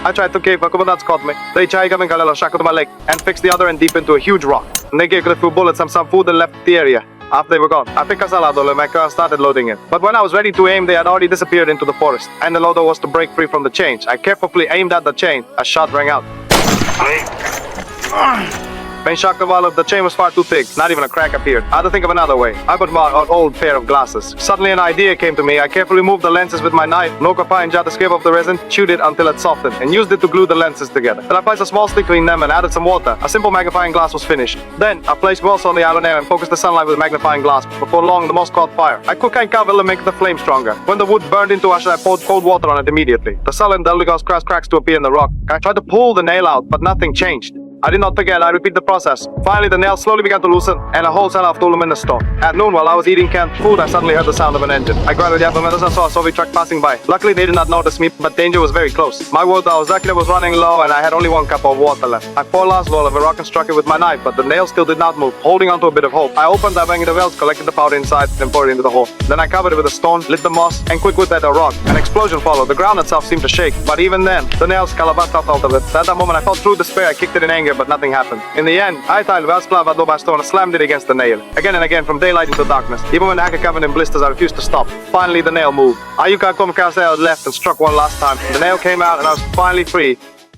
I tried to cave, but comandants caught me. They kami kalala shackled to my leg and fixed the other end deep into a huge rock. And they gave a few bullets and some food and left the area. After they were gone, I picked a salado and my car started loading it. But when I was ready to aim, they had already disappeared into the forest. And the loader was to break free from the chains. I carefully aimed at the chain. A shot rang out. Main shock of all, the chain was far too thick. Not even a crack appeared. I had to think of another way. I put my old pair of glasses. Suddenly an idea came to me. I carefully moved the lenses with my knife, no and jar to scrape off the resin, chewed it until it softened, and used it to glue the lenses together. Then I placed a small stick between them and added some water. A simple magnifying glass was finished. Then I placed walls on the island air and focused the sunlight with a magnifying glass. Before long, the moss caught fire. I cooked and covered to make the flame stronger. When the wood burned into ash, I poured cold water on it immediately. The sullen dully caused cracks to appear in the rock. I tried to pull the nail out, but nothing changed. I did not forget, I repeat the process. Finally, the nail slowly began to loosen, and a hole fell off the aluminum stone. At noon, while I was eating canned food, I suddenly heard the sound of an engine. I grabbed the apparatus and saw a Soviet truck passing by. Luckily, they did not notice me, but danger was very close. My water exactly was running low, and I had only 1 cup of water left. I poured last roll of a rock and struck it with my knife, but the nail still did not move, holding on to a bit of hope. I opened the banging the wells, collected the powder inside, and poured it into the hole. Then I covered it with a stone, lit the moss, and quick with that a rock. An explosion followed. The ground itself seemed to shake, but even then, the nails calabassed out of it. At that moment, I felt true despair. I kicked it in anger, but nothing happened. In the end, I tied Velsplav by stone and slammed it against the nail. Again and again, from daylight into darkness. Even when the hacker covered in blisters, I refused to stop. Finally, the nail moved. Ayuka Komkase left and struck one last time. The nail came out and I was finally free.